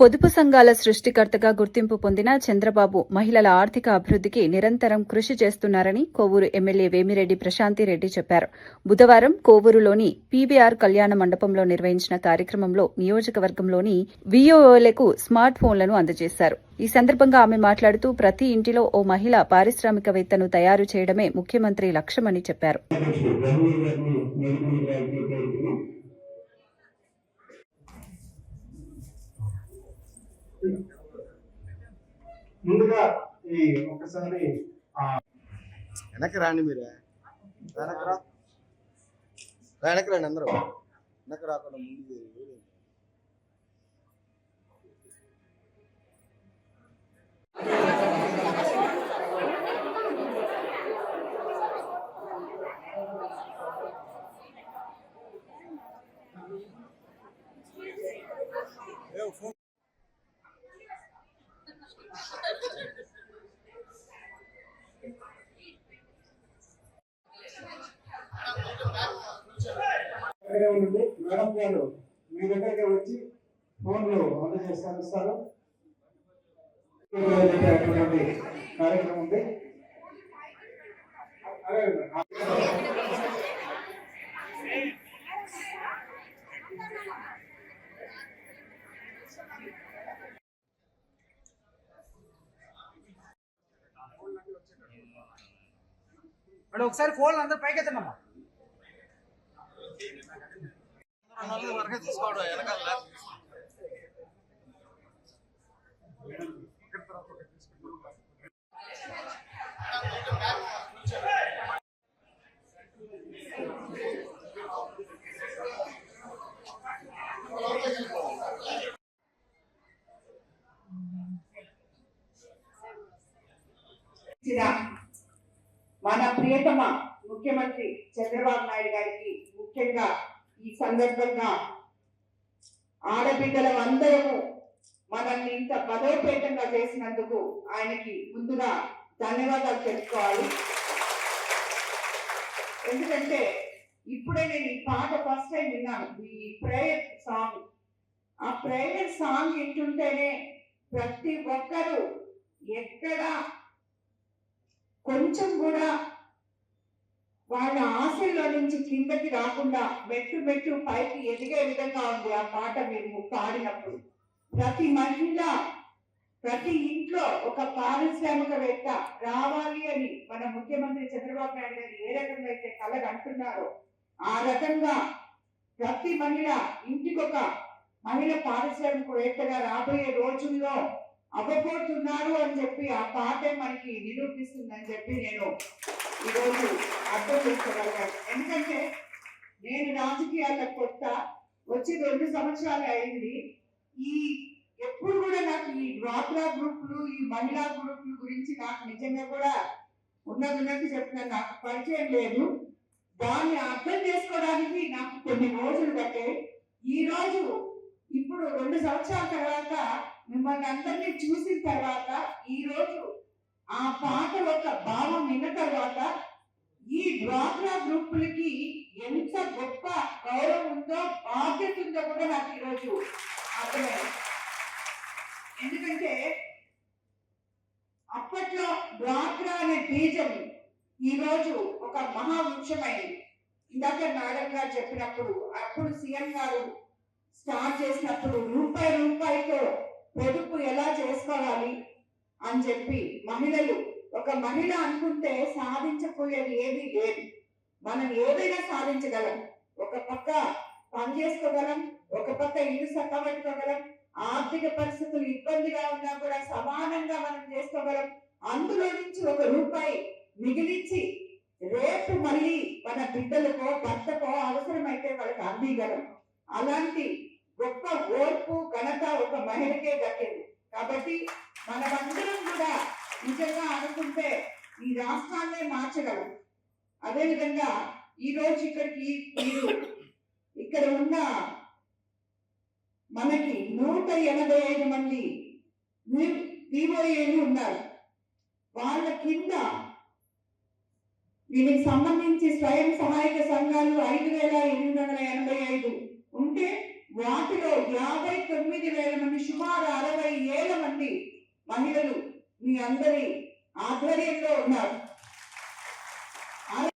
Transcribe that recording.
పొదుపు సంఘాల సృష్టికర్తగా గుర్తింపు పొందిన చంద్రబాబు మహిళల ఆర్థిక అభివృద్ధికి నిరంతరం కృషి చేస్తున్నారని కోవూరు ఎమ్మెల్యే వేమిరెడ్డి ప్రశాంతిరెడ్డి చెప్పారు. బుధవారం కోవూరులోని పీవీఆర్ కళ్యాణ మండపంలో నిర్వహించిన కార్యక్రమంలో నియోజకవర్గంలోని వీఓలకు స్మార్ట్ ఫోన్లను అందజేశారు. ఈ సందర్భంగా ఆమె మాట్లాడుతూ ప్రతి ఇంటిలో ఓ మహిళ పారిశ్రామికవేత్తను తయారు చేయడమే ముఖ్యమంత్రి లక్ష్యమని చెప్పారు. ముందుగా ఈ ఒకసారి వెనక్కి రాండి. మీరు వెనక్కి రండి, అందరూ వెనక్కి రాకుండా ముందు. మేడం గారు మీ దగ్గరికి వచ్చి ఫోన్లు అందజేస్తారు. కార్యక్రమం ఉంది. ఒకసారి ఫోన్ అందరూ పైకి ఎత్తమ్మా. తీసుకోవడం వెనకాల మన ప్రియతమ ముఖ్యమంత్రి చంద్రబాబు నాయుడు గారికి ముఖ్యంగా ఈ సందర్భంగా ఆడబిడ్డల అందరము మనల్ని ఇంత బలోపేతంగా చేసినందుకు ఆయనకి ముందుగా ధన్యవాదాలు తెలుసుకోవాలి. ఎందుకంటే ఇప్పుడే నేను ఈ పాట ఫస్ట్ టైం విన్నాను, ఈ ప్రేయర్ సాంగ్. ఆ ప్రేయర్ సాంగ్ వింటుంటేనే ప్రతి ఒక్కరూ ఎక్కడ కొంచెం కూడా వాళ్ళ ఆశల్లో నుంచి కిందకి రాకుండా మెట్టు మెట్టు పైకి ఎదిగే విధంగా ఉంది ఆ పాట మీరు పాడినప్పుడు. ప్రతి మహిళ ప్రతి ఇంట్లో ఒక పారిశ్రామికవేత్త రావాలి అని మన ముఖ్యమంత్రి చంద్రబాబు నాయుడు గారు ఏ రకంగా అయితే కలగంటున్నారో ఆ రకంగా ప్రతి మహిళ ఇంటికొక మహిళ పారిశ్రామికవేత్తగా రాబోయే రోజుల్లో అవ్వబోతున్నారు అని చెప్పి ఆ పాటే మనకి నిరూపిస్తుందని చెప్పి నేను ఈరోజు అర్థం చేసుకోగలిగాను. ఎందుకంటే నేను రాజకీయాల్లో కొత్త వచ్చి 2 సంవత్సరాలు అయింది. ఈ ఎప్పుడు కూడా నాకు ఈ డ్వాక్రా గ్రూపులు ఈ మహిళా గ్రూపుల గురించి నాకు నిజంగా కూడా ఉన్నట్టు చెప్తున్నాను, నాకు పరిచయం లేదు. దాన్ని అర్థం చేసుకోవడానికి నాకు కొన్ని రోజులు పట్టాయి. ఈ రోజు ఇప్పుడు 2 సంవత్సరాల తర్వాత మిమ్మల్ని అందరినీ చూసిన తర్వాత ఈ రోజు ఆ పాట ఒక భావం విన్న తర్వాత ఈ డ్వాక్రా గ్రూపులకి ఎంత గొప్ప గౌరవం ఉందో బాధ్యత ఉందో కూడా నాకు ఈరోజు అర్థమైంది. ఎందుకంటే అప్పట్లో డ్వాక్రా అనే బీజం ఈరోజు ఒక మహావృక్షమైంది. ఇందాక మేడం గారు చెప్పినప్పుడు అప్పుడు సీఎం గారు స్టార్ట్ చేసినప్పుడు రూపాయితో పొదుపు ఎలా చేసుకోవాలి అని చెప్పి మహిళలు ఒక మహిళ అనుకుంటే సాధించకపోయేది ఏది లేదు. మనం ఏదైనా సాధించగలం. ఒక పక్క పని చేసుకోగలం, ఒక పక్క ఇల్లు చక్కబెట్టుకోగలం, ఆర్థిక పరిస్థితులు ఇబ్బందిగా ఉన్నా కూడా సమానంగా మనం చేసుకోగలం. అందులో నుంచి ఒక రూపాయి మిగిలించి రేపు మళ్ళీ మన బిడ్డలకో భర్తకో అవసరమైతే వాళ్ళకి అందిగలం. అలాంటి గొప్ప ఓర్పు ఘనత ఒక మహిళకే దక్కింది. కాబట్టి మనమందరం కూడా నిజంగా అనుకుంటే ఈ రాష్ట్రాన్నే మార్చగలం. అదేవిధంగా ఈ రోజు ఇక్కడికి మీరు ఇక్కడ ఉన్న మనకి 185 మంది వివోఏలు ఉన్నారు. వాళ్ళ కింద దీనికి సంబంధించి స్వయం సహాయక సంఘాలు 5885 ఉంటే వాటిలో 59,000 మంది సుమారు మంది మహిళలు మీ అందరి ఆధ్వర్యంలో ఉన్నారు.